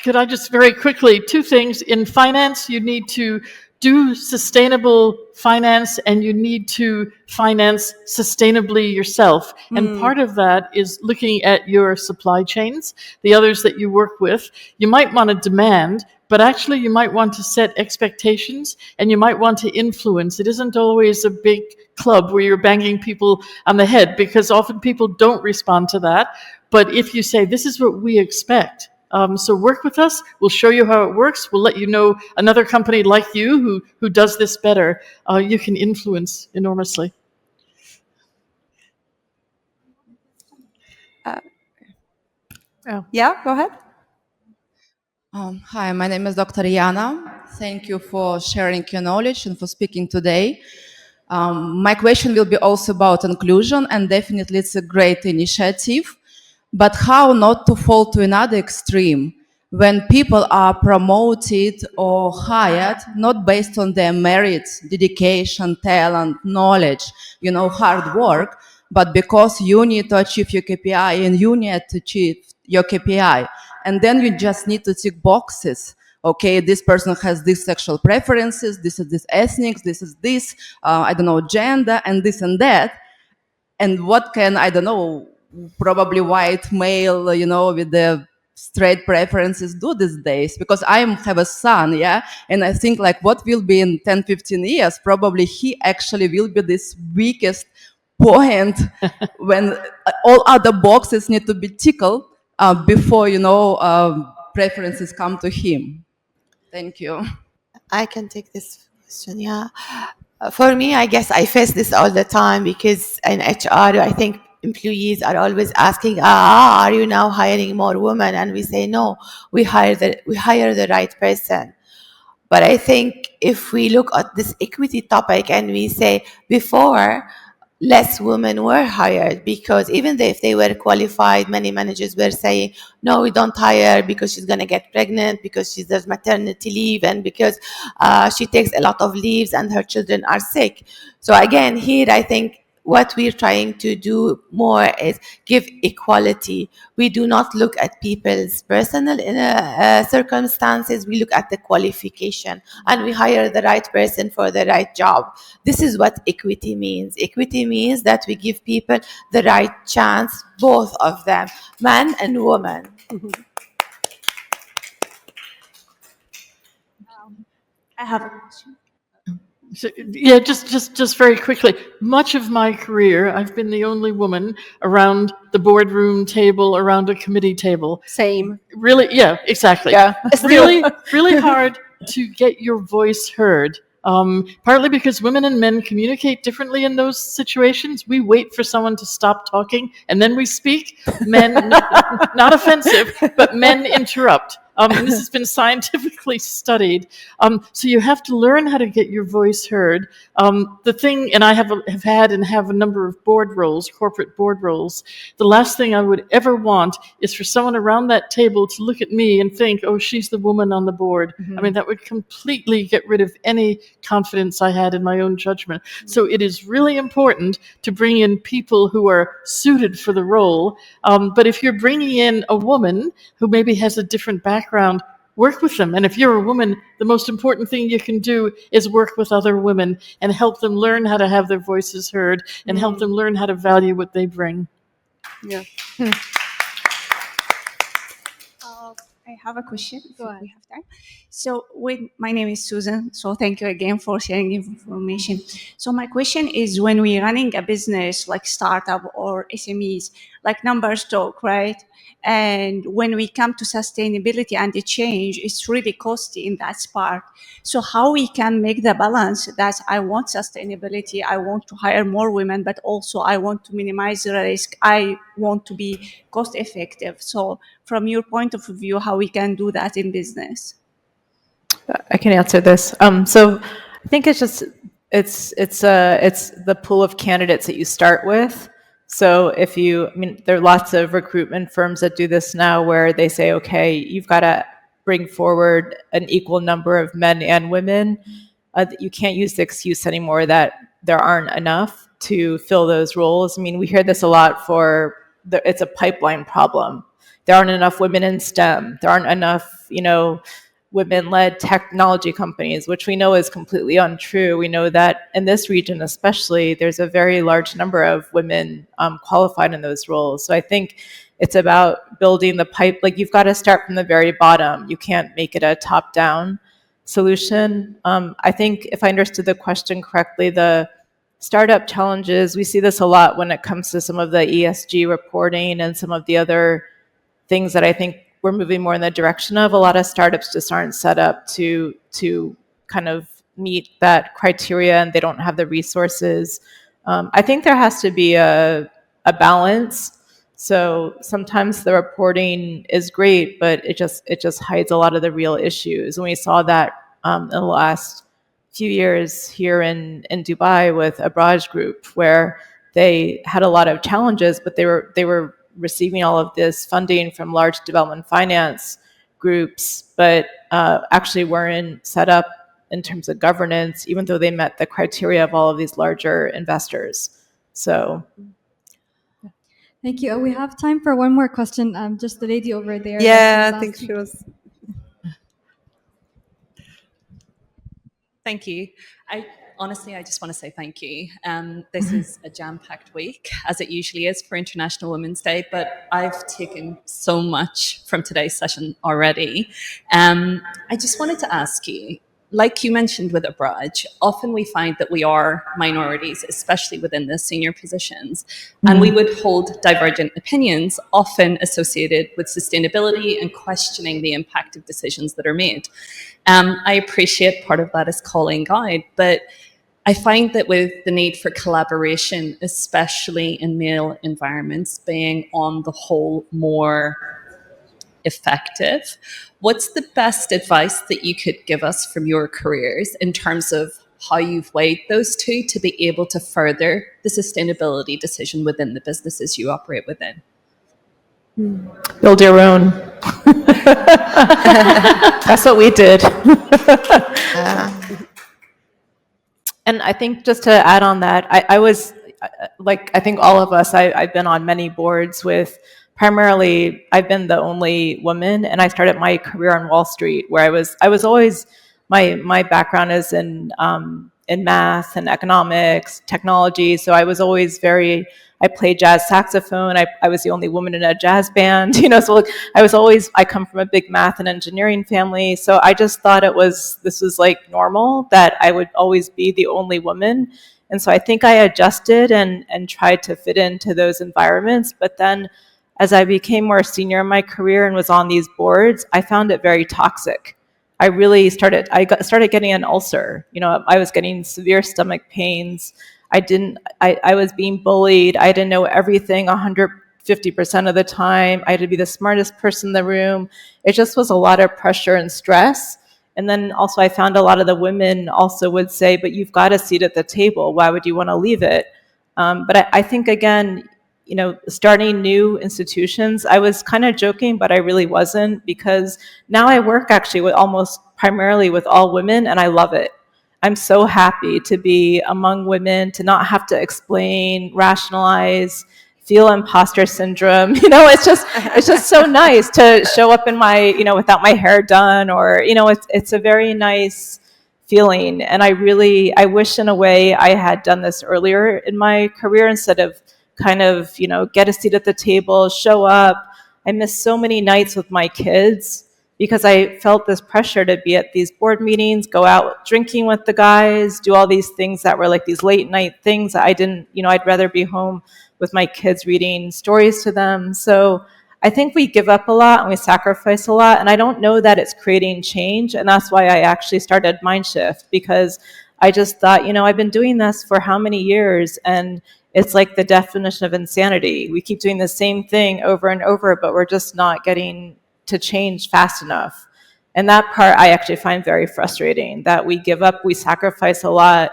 Could I just very quickly, 2 things. In finance, you need to do sustainable finance and you need to finance sustainably yourself. And part of that is looking at your supply chains, the others that you work with. You might want to demand, but actually you might want to set expectations and you might want to influence. It isn't always a big club where you're banging people on the head, because often people don't respond to that. But if you say, "This is what we expect, so work with us, we'll show you how it works, we'll let you know another company like you who does this better," you can influence enormously. Yeah, go ahead. Hi, my name is Dr. Yana. Thank you for sharing your knowledge and for speaking today. My question will be also about inclusion, and definitely it's a great initiative. But how not to fall to another extreme when people are promoted or hired not based on their merits, dedication, talent, knowledge, hard work, but because you need to achieve your KPI and you need to achieve your KPI. And then you just need to tick boxes. Okay, this person has these sexual preferences, this is this ethnic, this is this, gender, and this and that. And what can, probably white male, with the straight preferences do these days? Because I have a son, and I think like what will be in 10, 15 years, probably he actually will be this weakest point when all other boxes need to be tickled before, preferences come to him. Thank you. I can take this question, yeah. For me, I guess I face this all the time, because in HR, I think employees are always asking, are you now hiring more women? And we say, no, we hire the right person. But I think if we look at this equity topic and we say, before, less women were hired, because even if they were qualified, many managers were saying, no, we don't hire because she's going to get pregnant, because she does maternity leave, and because she takes a lot of leaves and her children are sick. So again, here I think what we're trying to do more is give equality. We do not look at people's personal circumstances. We look at the qualification, and we hire the right person for the right job. This is what equity means. Equity means that we give people the right chance, both of them, man and woman. I have a question. So, yeah, just very quickly. Much of my career, I've been the only woman around the boardroom table, around a committee table. Same. Really, yeah, exactly. Yeah. Really hard to get your voice heard. Partly because women and men communicate differently in those situations. We wait for someone to stop talking and then we speak. Men, not offensive, but men interrupt. And this has been scientifically studied. So you have to learn how to get your voice heard. The thing, and I have had and have a number of board roles, corporate board roles. The last thing I would ever want is for someone around that table to look at me and think, oh, she's the woman on the board. I mean, that would completely get rid of any confidence I had in my own judgment. So it is really important to bring in people who are suited for the role. But if you're bringing in a woman who maybe has a different background, work with them. And if you're a woman, the most important thing you can do is work with other women and help them learn how to have their voices heard and help them learn how to value what they bring. Yeah. I have a question. If we have time. So, my name is Susan. So, thank you again for sharing information. So, my question is: when we're running a business like startup or SMEs, like numbers talk, right? And when we come to sustainability and the change, it's really costly in that part. So, how we can make the balance that I want sustainability, I want to hire more women, but also I want to minimize the risk. I want to be cost effective. So, from your point of view, how we can do that in business? I can answer this. So I think it's just it's the pool of candidates that you start with. So if you, I mean, there are lots of recruitment firms that do this now, where they say, okay, you've got to bring forward an equal number of men and women. You can't use the excuse anymore that there aren't enough to fill those roles. I mean, we hear this a lot it's a pipeline problem. There aren't enough women in STEM. There aren't enough, women-led technology companies, which we know is completely untrue. We know that in this region especially, there's a very large number of women qualified in those roles. So I think it's about building the pipe. Like, you've got to start from the very bottom. You can't make it a top-down solution. I think if I understood the question correctly, the startup challenges, we see this a lot when it comes to some of the ESG reporting and some of the other things that I think we're moving more in the direction of. A lot of startups just aren't set up to kind of meet that criteria, and they don't have the resources. I think there has to be a balance. So sometimes the reporting is great, but it just hides a lot of the real issues. And we saw that in the last few years here in Dubai with Abraj Group, where they had a lot of challenges, but they were receiving all of this funding from large development finance groups, but actually weren't set up in terms of governance, even though they met the criteria of all of these larger investors. So. Thank you. We have time for one more question. Just the lady over there. Yeah, I think she was. Thank you. Honestly, I just want to say thank you. This is a jam-packed week, as it usually is for International Women's Day, but I've taken so much from today's session already. I just wanted to ask you, like you mentioned with Abraj, often we find that we are minorities, especially within the senior positions, and we would hold divergent opinions, often associated with sustainability and questioning the impact of decisions that are made. I appreciate part of that is calling guide, but I find that with the need for collaboration, especially in male environments, being on the whole more effective, what's the best advice that you could give us from your careers in terms of how you've weighed those two to be able to further the sustainability decision within the businesses you operate within. Build your own. That's what we did. And I think just to add on that, I was, like, I think all of us, I've been on many boards with, primarily, I've been the only woman, and I started my career on Wall Street, where I was always, my background is in math and economics, technology, so I was always I played jazz saxophone. I was the only woman in a jazz band, so like, I come from a big math and engineering family. So I just thought this was like normal that I would always be the only woman. And so I think I adjusted and tried to fit into those environments. But then as I became more senior in my career and was on these boards, I found it very toxic. I started getting an ulcer. I was getting severe stomach pains. I was being bullied. I didn't know everything 150% of the time. I had to be the smartest person in the room. It just was a lot of pressure and stress. And then also I found a lot of the women also would say, but you've got a seat at the table. Why would you want to leave it? But I think, again, starting new institutions, I was kind of joking, but I really wasn't, because now I work actually with almost primarily with all women, and I love it. I'm so happy to be among women, to not have to explain, rationalize, feel imposter syndrome. It's just so nice to show up in my, without my hair done, or, it's a very nice feeling. And I wish in a way I had done this earlier in my career, instead of kind of, get a seat at the table, show up. I missed so many nights with my kids because I felt this pressure to be at these board meetings, go out drinking with the guys, do all these things that were like these late night things that I didn't, I'd rather be home with my kids reading stories to them. So I think we give up a lot and we sacrifice a lot. And I don't know that it's creating change. And that's why I actually started Mindshift, because I just thought, I've been doing this for how many years? And it's like the definition of insanity. We keep doing the same thing over and over, but we're just not getting to change fast enough. And that part I actually find very frustrating, that we give up, we sacrifice a lot,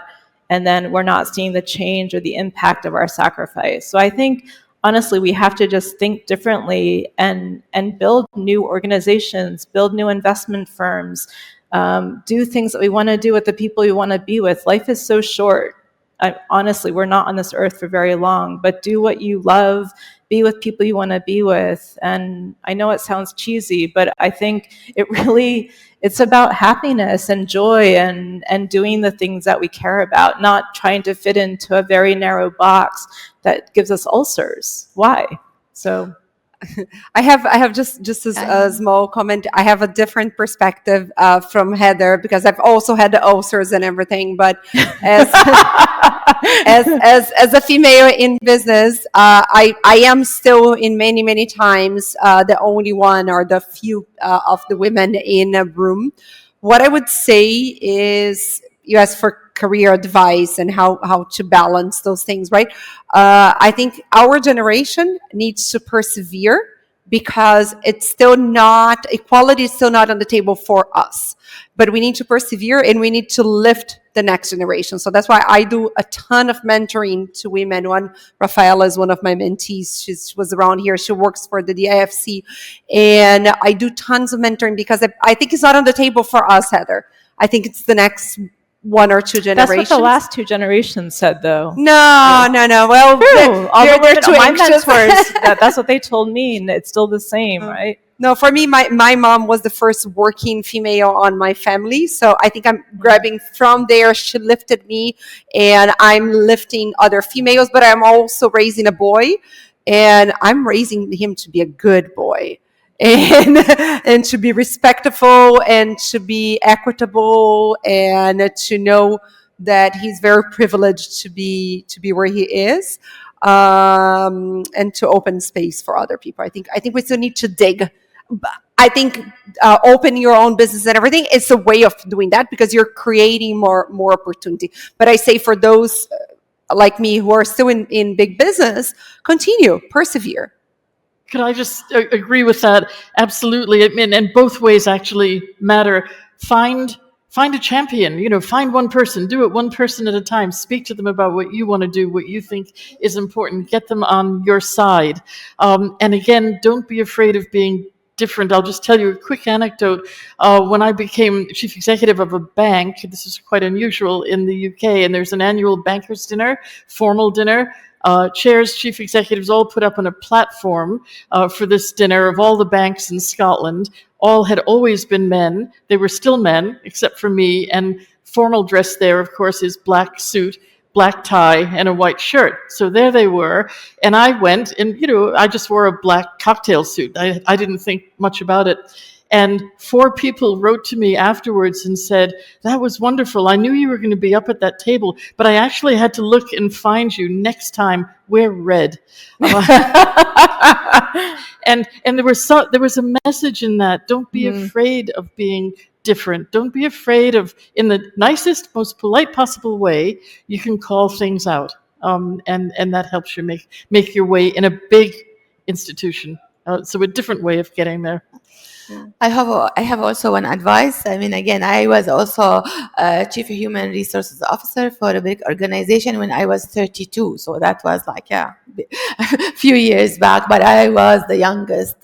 and then we're not seeing the change or the impact of our sacrifice. So I think, honestly, we have to just think differently and build new organizations, build new investment firms, do things that we want to do with the people we want to be with. Life is so short. Honestly, we're not on this earth for very long, but do what you love, be with people you want to be with. And I know it sounds cheesy, but I think it's about happiness and joy and doing the things that we care about, not trying to fit into a very narrow box that gives us ulcers. Why? So I have just a small comment. I have a different perspective from Heather, because I've also had the ulcers and everything. But as as a female in business, I am still in many times the only one or the few of the women in a room. What I would say is, you asked for career advice and how to balance those things, right? I think our generation needs to persevere, because it's still not, equality is still not on the table for us. But we need to persevere and we need to lift the next generation. So that's why I do a ton of mentoring to women. Rafaela is one of my mentees. She was around here. She works for the DIFC. And I do tons of mentoring because I think it's not on the table for us, Heather. I think it's the next one or two generations. That's what the last two generations said, though. No. Well, they're too anxious. That's what they told me, and it's still the same, right? No, for me, my mom was the first working female on my family. So I think I'm grabbing from there. She lifted me, and I'm lifting other females, but I'm also raising a boy, and I'm raising him to be a good boy. And to be respectful and to be equitable and to know that he's very privileged to be where he is, and to open space for other people. I think we still need to dig. I think open your own business and everything is a way of doing that, because you're creating more opportunity. But I say for those like me who are still in big business, continue, persevere. Can I just agree with that? Absolutely. I mean, and both ways actually matter. Find find a champion, find one person, do it one person at a time, speak to them about what you want to do, what you think is important, get them on your side. And again, don't be afraid of being different. I'll just tell you a quick anecdote. When I became chief executive of a bank, this is quite unusual in the UK, and there's an annual bankers' dinner, formal dinner. Chairs, chief executives all put up on a platform for this dinner of all the banks in Scotland. All had always been men. They were still men, except for me, and formal dress there, of course, is black suit, black tie, and a white shirt. So there they were, and I went, and I just wore a black cocktail suit. I didn't think much about it. And 4 people wrote to me afterwards and said, "That was wonderful. I knew you were going to be up at that table, but I actually had to look and find you. Next time, wear red." And there was a message in that. Don't be afraid of being different. Don't be afraid of, in the nicest, most polite possible way, you can call things out. And that helps you make your way in a big institution. So a different way of getting there. I have also one advice. I mean, again, I was also Chief Human Resources Officer for a big organization when I was 32. So that was like, a few years back. But I was the youngest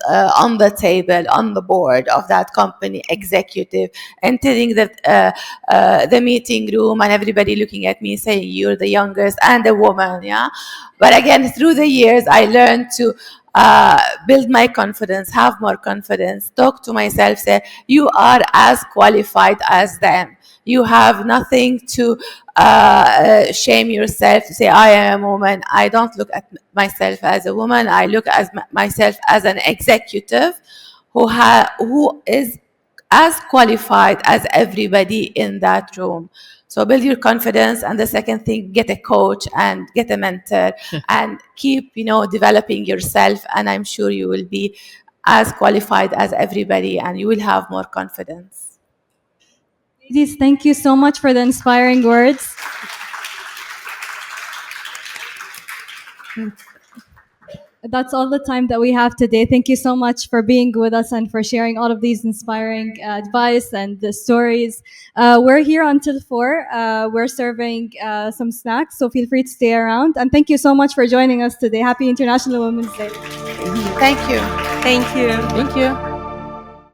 on the table, on the board of that company, executive, entering the meeting room and everybody looking at me saying, "You're the youngest and a woman." Yeah. But again, through the years, I learned to build my confidence, have more confidence, talk to myself, say, you are as qualified as them. You have nothing to shame yourself to say, I am a woman. I don't look at myself as a woman. I look at myself as an executive who is as qualified as everybody in that room. So build your confidence. And the second thing, get a coach and get a mentor and keep, developing yourself. And I'm sure you will be as qualified as everybody and you will have more confidence. Ladies, thank you so much for the inspiring words. That's all the time that we have today. Thank you so much for being with us and for sharing all of these inspiring advice and the stories. We're here until 4. We're serving some snacks, so feel free to stay around. And thank you so much for joining us today. Happy International Women's Day. Thank you. Thank you. Thank you.